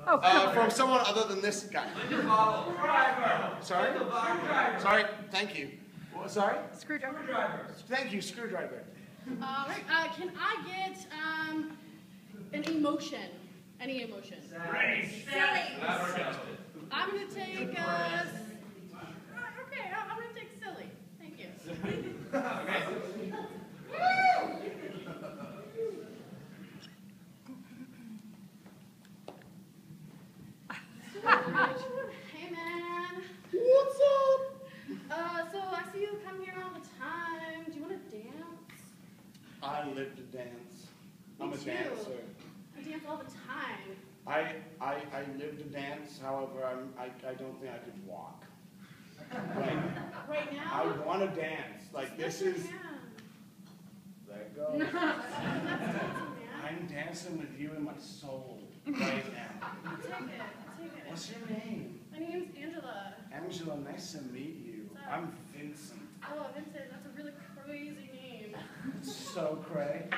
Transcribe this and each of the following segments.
From someone other than this guy. Sorry? Sorry, thank you. Sorry? Screwdriver. Thank you, screwdriver. Right, can I get an emotion? Any emotion? Silly. I'm going to take, okay, I'm going to take silly. Thank you. Hey, man. What's up? So I see you come here all the time. Do you want to dance? I live to dance. I'm a too. dancer. I dance all the time. I live to dance, however, I don't think I could walk. Like, Right now? I want to dance. Like, this is... There it goes. That's dancing, man. I'm dancing with you in my soul right now. I'll take it. What's your name? My name's Angela. Angela, nice to meet you. I'm Vincent. Oh, Vincent, that's a really crazy name. So cray.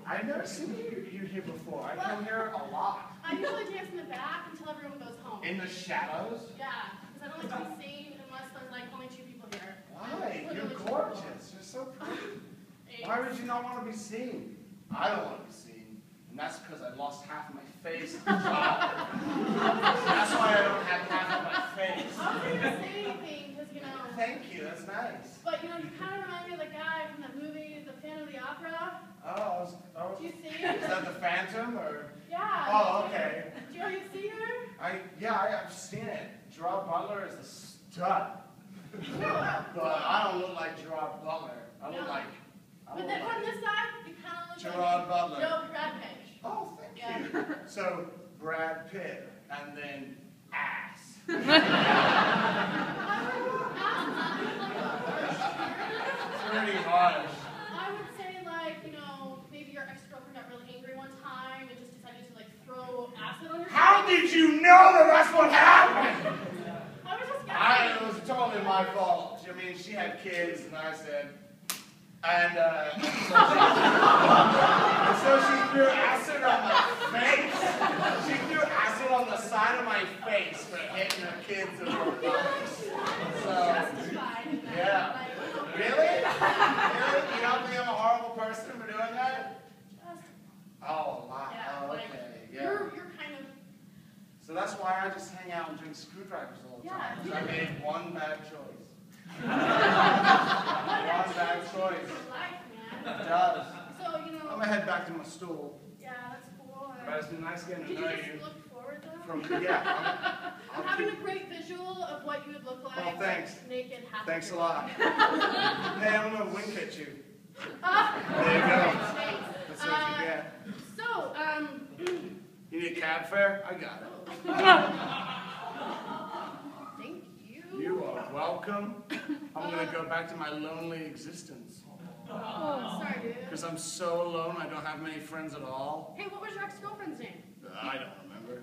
I've never seen you here before. I come here a lot. I usually dance in the back until everyone goes home. In the shadows? Yeah, because I don't like to be seen unless there's like only 2 people here. Why? You're gorgeous. You're so pretty. Why would you not want to be seen? I don't want to be seen. And that's because I lost half of my face. That's why I don't have half of my face. I wasn't going to say anything because, you know. Thank you. That's nice. But, you know, you kind of remind me of the guy from that movie, The Phantom of the Opera. Oh, Do you see? Is that the Phantom or? Yeah. Oh, okay. Do you see her? I've seen it. Gerard Butler is a stud. But I don't look like Gerard Butler. I look like. But then from this side, you kind of look Gerard Butler. No, Brad Pitt. Oh, thank you. So Brad Pitt and then ass. Pretty harsh. I would say, like, you know, maybe your ex-girlfriend got really angry one time and just decided to, like, throw acid on your face. How did you know that that's what happened? I was just guessing. It was totally my fault. I mean, she had kids, and I said, and so she threw acid on my face. She threw acid on the side of my face for hitting her kids in her face. So, yeah. Really? You don't think I'm a horrible person for doing that? Oh, wow. Yeah, Oh, like, okay. Yeah. you're kind of... So that's why I just hang out and drink screwdrivers all the time. Yeah. I made one bad choice. One bad choice. Life, man. It does. So, you know... I'm gonna head back to my stool. Yeah, that's cool. But it's been nice getting to Did know you you. just look forward, though? I'm having a great visual of what you would look like. Oh, thanks. Naked, happy. Thanks a lot. Hey, I'm gonna wink at you. There you go. Thanks. That's what you get. So, You need a cab fare? I got it. Thank you. You are welcome. I'm gonna go back to my lonely existence. Oh, sorry, dude. Because I'm so alone, I don't have many friends at all. Hey, what was your ex-girlfriend's name? I don't remember.